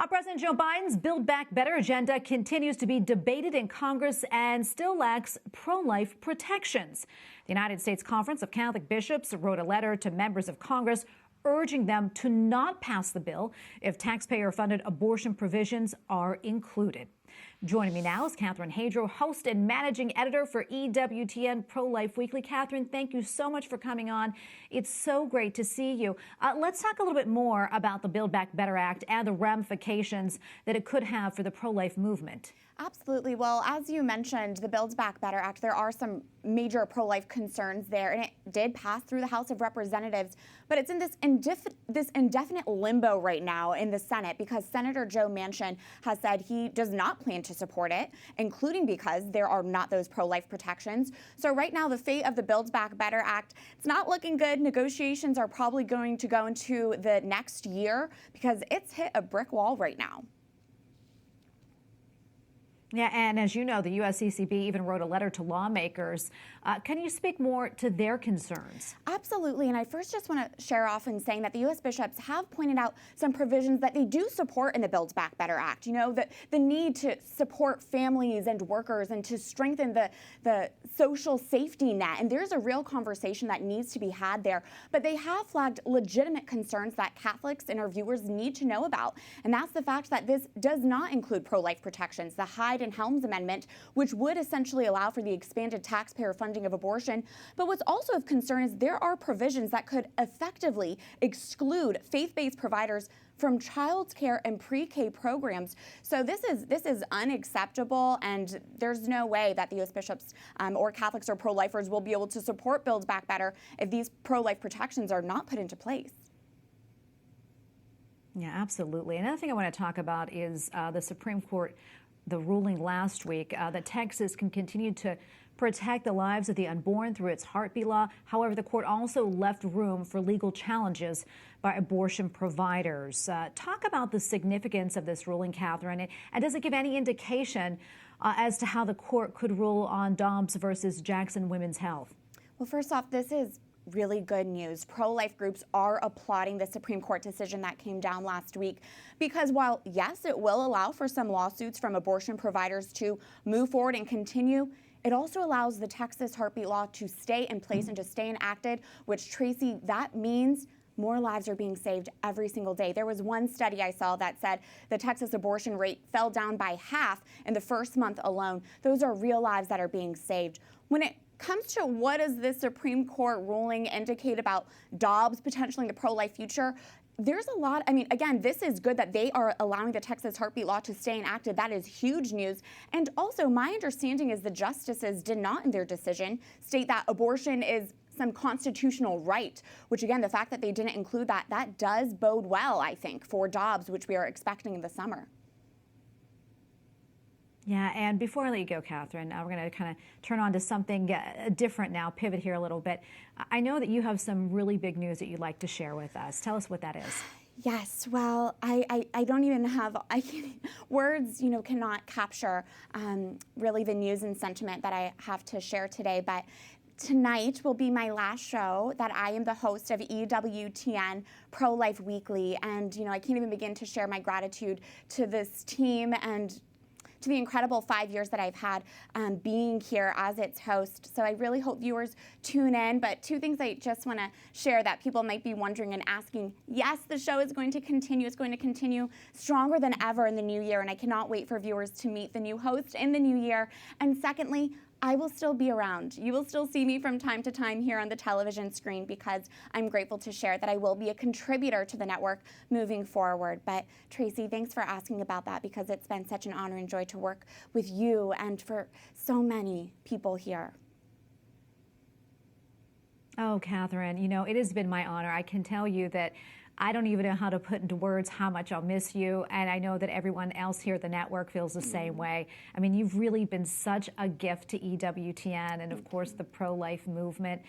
President Joe Biden's Build Back Better agenda continues to be debated in Congress and still lacks pro-life protections. The United States Conference of Catholic Bishops wrote a letter to members of Congress urging them to not pass the bill if taxpayer-funded abortion provisions are included. Joining me now is Catherine Hadro, host and managing editor for EWTN Pro-Life Weekly. Catherine, thank you so much for coming on. It's so great to see you. Let's talk a little bit more about the Build Back Better Act and the ramifications that it could have for the pro-life movement. Absolutely. Well, as you mentioned, the Build Back Better Act, there are some major pro-life concerns there, and it did pass through the House of Representatives, but it's in this indefinite limbo right now in the Senate because Senator Joe Manchin has said he does not plan to support it, including because there are not those pro-life protections. So right now, the fate of the Build Back Better Act, it's not looking good. Negotiations are probably going to go into the next year because it's hit a brick wall right now. Yeah, and as you know, the USCCB even wrote a letter to lawmakers. Can you speak more to their concerns? Absolutely, and I first just want to share off in saying that the U.S. bishops have pointed out some provisions that they do support in the Build Back Better Act. You know, the need to support families and workers and to strengthen the social safety net, and there's a real conversation that needs to be had there. But they have flagged legitimate concerns that Catholics and our viewers need to know about, and that's the fact that this does not include pro-life protections. The Hyde and Helms Amendment, which would essentially allow for the expanded taxpayer funding of abortion. But what's also of concern is there are provisions that could effectively exclude faith-based providers from child care and pre-K programs. So this is unacceptable, and there's no way that the U.S. bishops or Catholics or pro-lifers will be able to support Build Back Better if these pro-life protections are not put into place. Yeah, absolutely. Another thing I want to talk about is the Supreme Court, the ruling last week that Texas can continue to protect the lives of the unborn through its heartbeat law. However, the court also left room for legal challenges by abortion providers. Talk about the significance of this ruling, Catherine, and does it give any indication as to how the court could rule on Dobbs versus Jackson Women's Health? Well, first off, this is really good news. Pro-life groups are applauding the Supreme Court decision that came down last week because while, yes, it will allow for some lawsuits from abortion providers to move forward and continue, it also allows the Texas heartbeat law to stay in place and to stay enacted, which, Tracy, that means more lives are being saved every single day. There was one study I saw that said the Texas abortion rate fell down by half in the first month alone. Those are real lives that are being saved. When it comes to what does this Supreme Court ruling indicate about Dobbs potentially in the pro-life future, there's a lot. I mean, again, this is good that they are allowing the Texas heartbeat law to stay enacted. That is huge news. And also, my understanding is the justices did not in their decision state that abortion is some constitutional right, which again, the fact that they didn't include that does bode well, I think, for Dobbs, which we are expecting in the summer. Yeah, and before I let you go, Catherine, we're going to kind of turn on to something different now, pivot here a little bit. I know that you have some really big news that you'd like to share with us. Tell us what that is. Yes, well, I don't even have, words, cannot capture really the news and sentiment that I have to share today, but tonight will be my last show that I am the host of EWTN Pro-Life Weekly, and, I can't even begin to share my gratitude to this team and to the incredible 5 years that I've had being here as its host. So I really hope viewers tune in. But two things I just want to share that people might be wondering and asking. Yes, the show is going to continue. It's going to continue stronger than ever in the new year. And I cannot wait for viewers to meet the new host in the new year. And secondly, I will still be around. You will still see me from time to time here on the television screen because I'm grateful to share that I will be a contributor to the network moving forward. But Tracy, thanks for asking about that because it's been such an honor and joy to work with you and for so many people here. Oh, Catherine, it has been my honor. I can tell you that I don't even know how to put into words how much I'll miss you, and I know that everyone else here at the network feels the same way. I mean, you've really been such a gift to EWTN and, of course, the pro-life movement.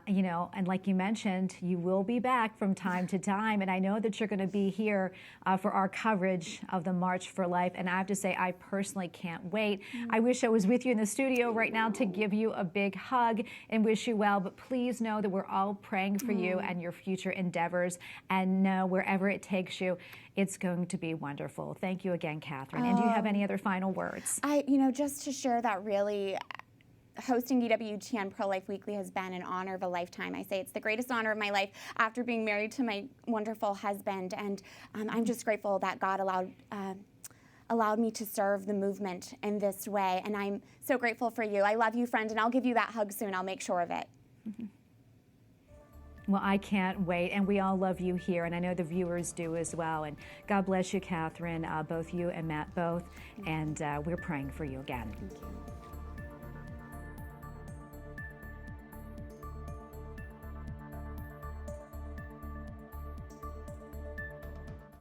You know, and like you mentioned, you will be back from time to time. And I know that you're going to be here for our coverage of the March for Life. And I have to say, I personally can't wait. I wish I was with you in the studio right now to give you a big hug and wish you well. But please know that we're all praying for you and your future endeavors. And know wherever it takes you, it's going to be wonderful. Thank you again, Catherine. And do you have any other final words? Just to share that really, hosting EWTN Pro-Life Weekly has been an honor of a lifetime. I say it's the greatest honor of my life after being married to my wonderful husband. And I'm just grateful that God allowed me to serve the movement in this way. And I'm so grateful for you. I love you, friend, and I'll give you that hug soon. I'll make sure of it. Well, I can't wait, and we all love you here, and I know the viewers do as well. And God bless you, Catherine, both you and Matt both, and we're praying for you again. Thank you.